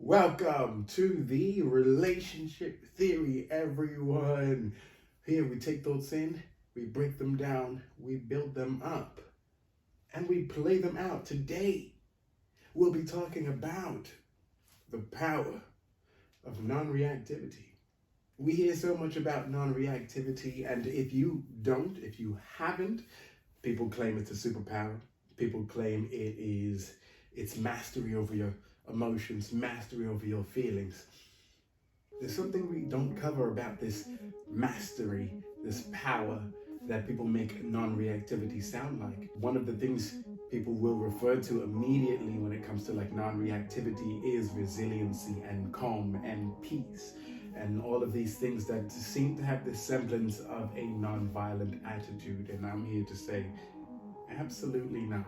Welcome to the relationship theory, everyone. Here we take thoughts in, we break them down, we build them up, and we play them out. Today, we'll be talking about the power of non-reactivity. We hear so much about non-reactivity, and if you haven't, people claim it's a superpower. People claim it's mastery over your emotions, mastery over your feelings. There's something we don't cover about this mastery, this power that people make non-reactivity sound like. One of the things people will refer to immediately when it comes to like non-reactivity is resiliency and calm and peace and all of these things that seem to have this semblance of a non-violent attitude. And I'm here to say, absolutely not.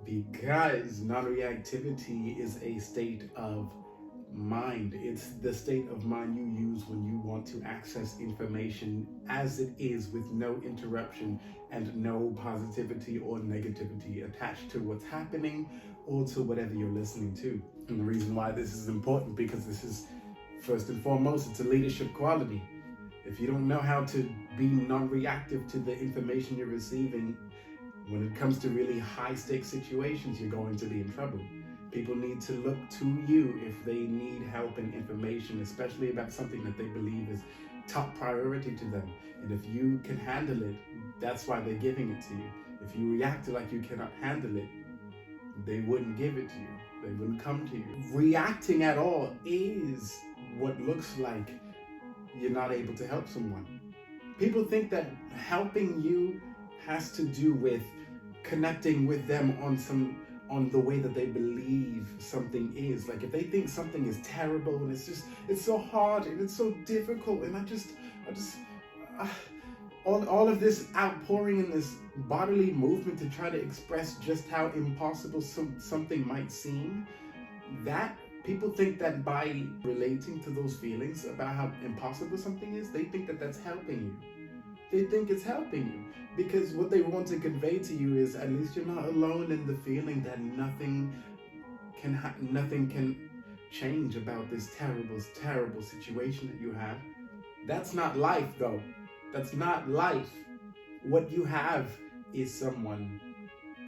Because non-reactivity is a state of mind. It's the state of mind you use when you want to access information as it is, with no interruption and no positivity or negativity attached to what's happening or to whatever you're listening to. And the reason why this is important, because this is, first and foremost, it's a leadership quality. If you don't know how to be non-reactive to the information you're receiving, when it comes to really high-stakes situations, you're going to be in trouble. People need to look to you if they need help and information, especially about something that they believe is top priority to them. And if you can handle it, that's why they're giving it to you. If you react like you cannot handle it, they wouldn't give it to you. They wouldn't come to you. Reacting at all is what looks like you're not able to help someone. People think that helping you has to do with connecting with them on the way that they believe something is. Like if they think something is terrible and it's so hard and it's so difficult, and all of this outpouring in this bodily movement to try to express just how impossible something might seem, that people think that by relating to those feelings about how impossible something is, they think that that's helping you. They think it's helping you because what they want to convey to you is, at least you're not alone in the feeling that nothing can change about this terrible situation that you have. That's not life, though. That's not life. What you have is someone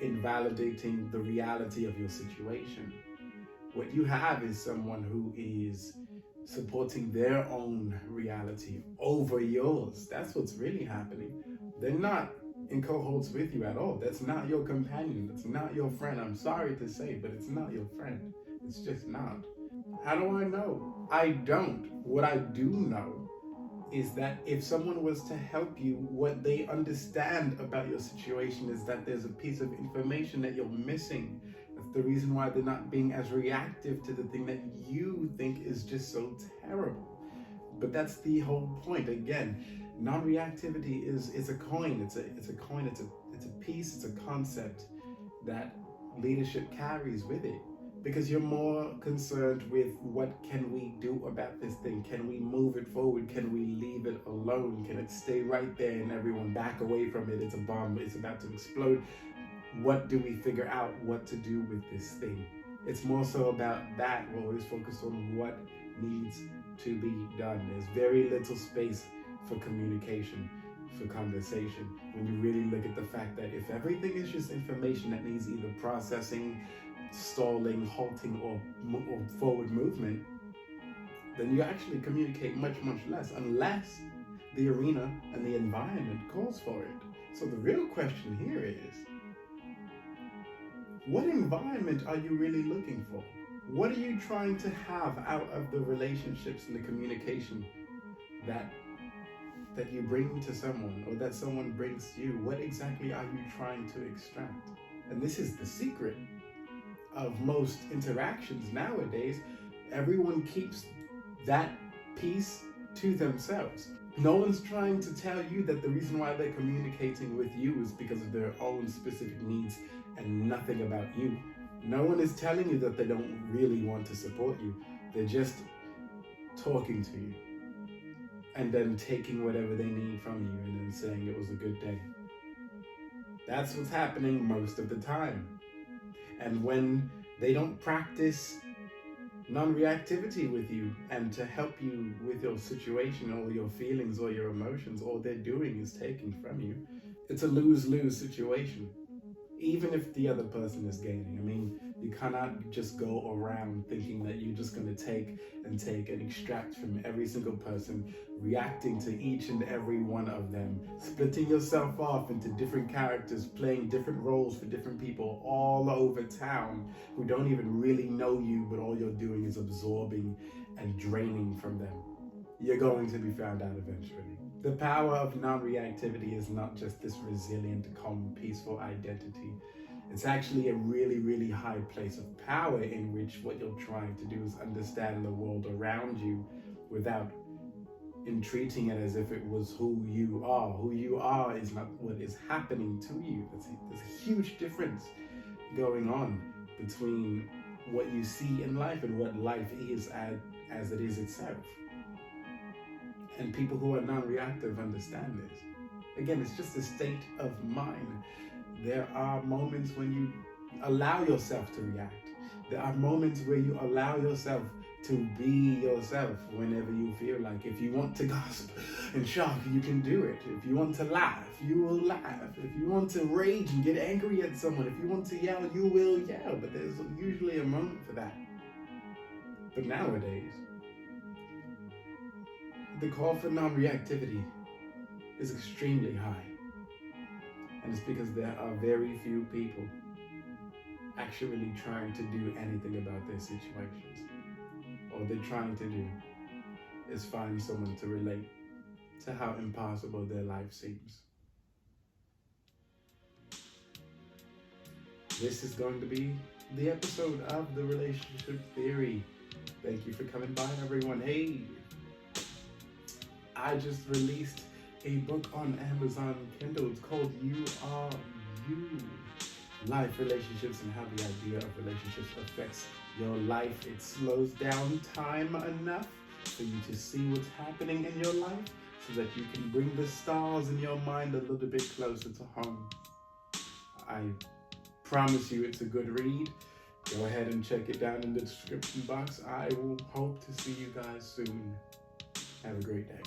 invalidating the reality of your situation. What you have is someone who is supporting their own reality over yours. That's what's really happening. They're not in cohorts with you at all. That's not your companion. That's not your friend. I'm sorry to say, but it's not your friend. It's just not. How do I know? I don't. What I do know is that if someone was to help you, what they understand about your situation is that there's a piece of information that you're missing. That's the reason why they're not being as reactive to the thing that you think is just so terrible. But that's the whole point. Again, non-reactivity is a coin. It's a coin. It's a piece. It's a concept that leadership carries with it. Because you're more concerned with what can we do about this thing? Can we move it forward? Can we leave it alone? Can it stay right there and everyone back away from it? It's a bomb. It's about to explode. What do we figure out what to do with this thing? It's more so about that. We're always focused on what needs to be done. There's very little space for communication, for conversation. When you really look at the fact that if everything is just information that needs either processing, stalling, halting, or forward movement, then you actually communicate much less, unless the arena and the environment calls for it. So the real question here is, what environment are you really looking for? What are you trying to have out of the relationships and the communication that you bring to someone, or that someone brings to you? What exactly are you trying to extract? And this is the secret of most interactions nowadays. Everyone keeps that piece to themselves. No one's trying to tell you that the reason why they're communicating with you is because of their own specific needs and nothing about you. No one is telling you that they don't really want to support you. They're just talking to you and then taking whatever they need from you and then saying it was a good day. That's what's happening most of the time. And when they don't practice non-reactivity with you and to help you with your situation or your feelings or your emotions. All they're doing is taking from you. It's a lose-lose situation, even if the other person is gaining. I mean, you cannot just go around thinking that you're just going to take and extract from every single person, reacting to each and every one of them, splitting yourself off into different characters, playing different roles for different people all over town who don't even really know you, but all you're doing is absorbing and draining from them. You're going to be found out eventually. The power of non-reactivity is not just this resilient, calm, peaceful identity. It's actually a really, really high place of power in which what you're trying to do is understand the world around you without treating it as if it was who you are. Who you are is not what is happening to you. There's a huge difference going on between what you see in life and what life is as it is itself. And people who are non-reactive understand this. Again, it's just a state of mind. There are moments when you allow yourself to react. There are moments where you allow yourself to be yourself whenever you feel like. If you want to gasp and shock, you can do it. If you want to laugh, you will laugh. If you want to rage and get angry at someone, if you want to yell, you will yell. But there's usually a moment for that. But nowadays, the call for non-reactivity is extremely high. And it's because there are very few people actually trying to do anything about their situations. All they're trying to do is find someone to relate to how impossible their life seems. This is going to be the episode of The Relationship Theory. Thank you for coming by, everyone. Hey, I just released a book on Amazon Kindle. It's called You Are You. Life, relationships, and how the idea of relationships affects your life. It slows down time enough for you to see what's happening in your life so that you can bring the stars in your mind a little bit closer to home. I promise you it's a good read. Go ahead and check it down in the description box. I will hope to see you guys soon. Have a great day.